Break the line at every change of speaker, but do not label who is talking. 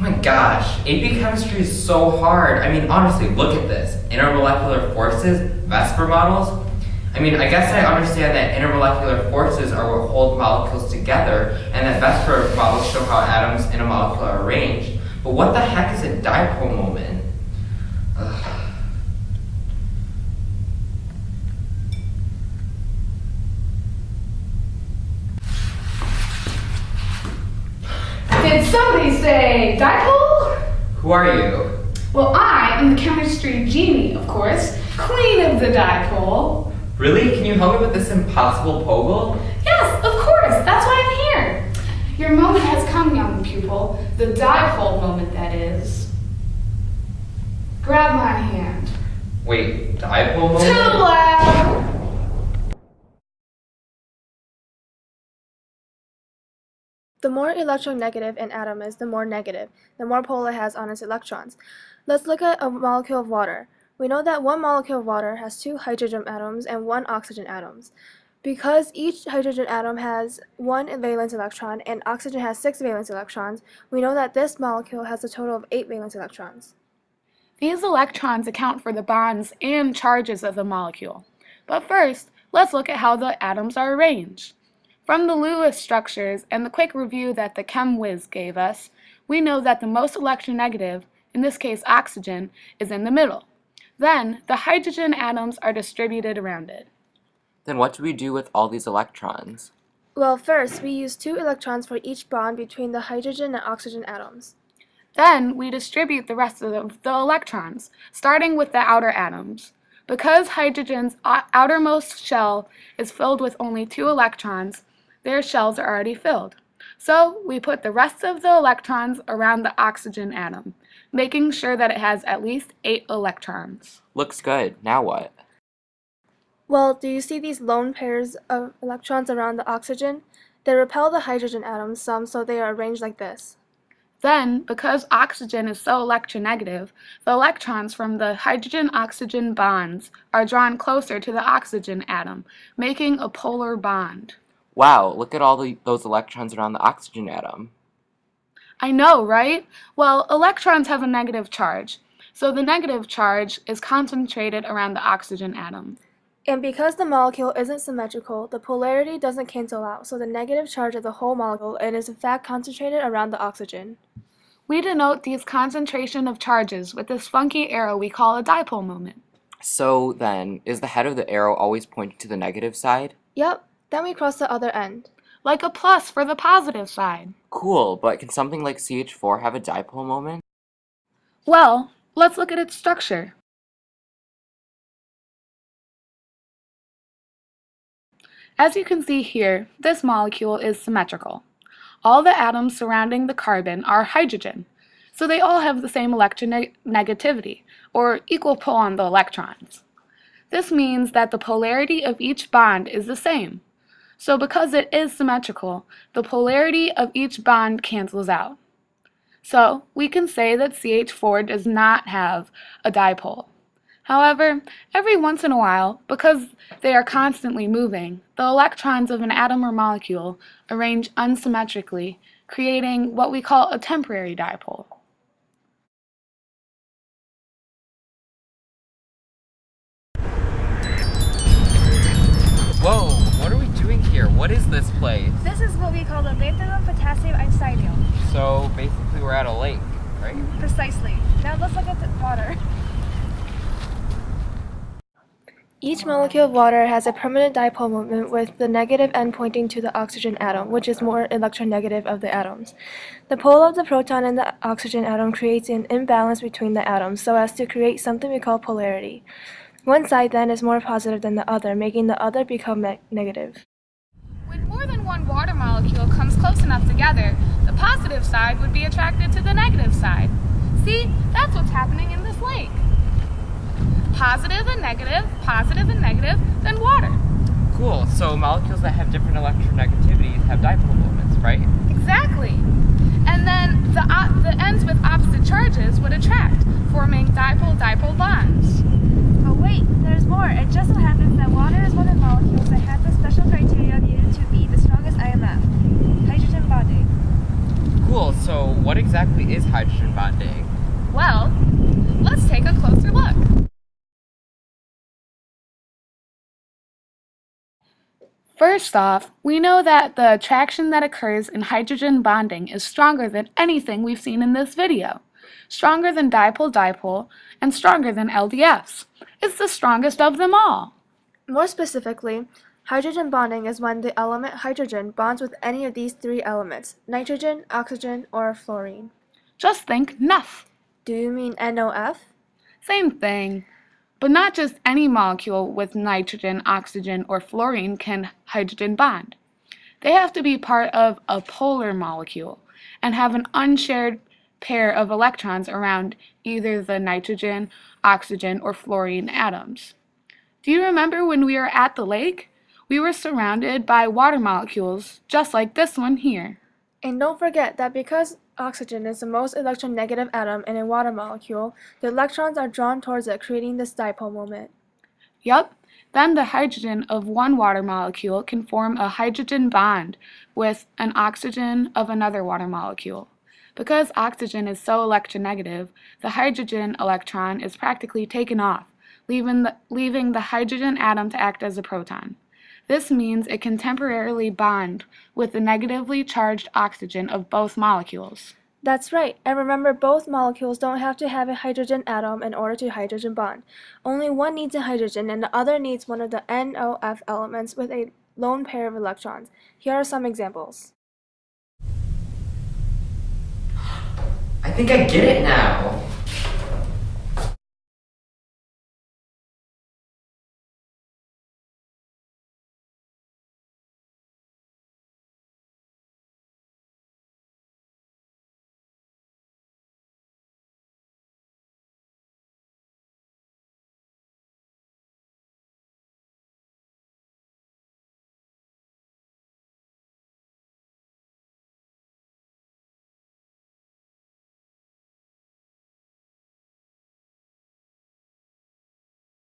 Oh my gosh, AP chemistry is so hard. I mean, honestly, look at this. Intermolecular forces, Vesper models. I mean, I guess I understand that intermolecular forces are what hold molecules together, and that Vesper models show how atoms in a molecule are arranged. But what the heck is a dipole moment? Ugh.
Did somebody say dipole?
Who are you?
Well, I am the chemistry genie, of course, queen of the dipole.
Really? Can you help me with this impossible poggle?
Yes, of course, that's why I'm here. Your moment has come, young pupil, the dipole moment, that is. Grab my hand.
Wait, dipole moment?
To the lab!
The more electronegative an atom is, the more negative, the more pull it has on its electrons. Let's look at a molecule of water. We know that one molecule of water has 2 hydrogen atoms and 1 oxygen atom. Because each hydrogen atom has 1 valence electron and oxygen has 6 valence electrons, we know that this molecule has a total of 8 valence electrons.
These electrons account for the bonds and charges of the molecule. But first, let's look at how the atoms are arranged. From the Lewis structures and the quick review that the Chem whiz gave us, we know that the most electronegative, in this case oxygen, is in the middle. Then, the hydrogen atoms are distributed around it.
Then what do we do with all these electrons?
Well, first, we use 2 electrons for each bond between the hydrogen and oxygen atoms.
Then, we distribute the rest of the electrons, starting with the outer atoms. Because hydrogen's outermost shell is filled with only 2 electrons, their shells are already filled. So, we put the rest of the electrons around the oxygen atom, making sure that it has at least 8 electrons.
Looks good. Now what?
Well, do you see these lone pairs of electrons around the oxygen? They repel the hydrogen atoms some, so they are arranged like this.
Then, because oxygen is so electronegative, the electrons from the hydrogen-oxygen bonds are drawn closer to the oxygen atom, making a polar bond.
Wow, look at all those electrons around the oxygen atom.
I know, right? Well, electrons have a negative charge, so the negative charge is concentrated around the oxygen atom.
And because the molecule isn't symmetrical, the polarity doesn't cancel out, so the negative charge of the whole molecule is in fact concentrated around the oxygen.
We denote these concentration of charges with this funky arrow we call a dipole moment.
So then, is the head of the arrow always pointing to the negative side?
Yep, then we cross the other end.
Like a plus for the positive side.
Cool, but can something like CH4 have a dipole moment?
Well, let's look at its structure. As you can see here, this molecule is symmetrical. All the atoms surrounding the carbon are hydrogen, so they all have the same electronegativity, or equal pull on the electrons. This means that the polarity of each bond is the same. So because it is symmetrical, the polarity of each bond cancels out. So we can say that CH4 does not have a dipole. However, every once in a while, because they are constantly moving, the electrons of an atom or molecule arrange unsymmetrically, creating what we call a temporary dipole.
Whoa, what are we doing here? What is this place?
This is what we call the Bethanol potassium incidium.
So basically we're at a lake, right?
Precisely. Now let's look at the water.
Each molecule of water has a permanent dipole moment with the negative end pointing to the oxygen atom, which is more electronegative of the atoms. The pole of the proton in the oxygen atom creates an imbalance between the atoms so as to create something we call polarity. One side then is more positive than the other, making the other become negative.
When more than one water molecule comes close enough together, the positive side would be attracted to the negative side. See, that's what's happening in this lake. Positive and negative, then water.
Cool, so molecules that have different electronegativities have dipole moments, right?
Exactly. And then the ends with opposite charges would attract, forming dipole-dipole bonds.
Oh wait, there's more. It just so happens that water is one of the molecules that has the special criteria needed to be the strongest IMF, hydrogen bonding.
Cool, so what exactly is hydrogen bonding?
Well, let's take a closer look. First off, we know that the attraction that occurs in hydrogen bonding is stronger than anything we've seen in this video. Stronger than dipole-dipole and stronger than LDFs. It's the strongest of them all.
More specifically, hydrogen bonding is when the element hydrogen bonds with any of these three elements, nitrogen, oxygen, or fluorine.
Just think NF.
Do you mean NOF?
Same thing. But not just any molecule with nitrogen, oxygen, or fluorine can hydrogen bond. They have to be part of a polar molecule and have an unshared pair of electrons around either the nitrogen, oxygen, or fluorine atoms. Do you remember when we were at the lake? We were surrounded by water molecules, just like this one here.
And don't forget that because oxygen is the most electronegative atom in a water molecule, the electrons are drawn towards it, creating this dipole moment.
Yup, then the hydrogen of one water molecule can form a hydrogen bond with an oxygen of another water molecule. Because oxygen is so electronegative, the hydrogen electron is practically taken off, leaving the hydrogen atom to act as a proton. This means it can temporarily bond with the negatively charged oxygen of both molecules.
That's right, and remember both molecules don't have to have a hydrogen atom in order to hydrogen bond. Only one needs a hydrogen and the other needs one of the NOF elements with a lone pair of electrons. Here are some examples.
I think I get it now.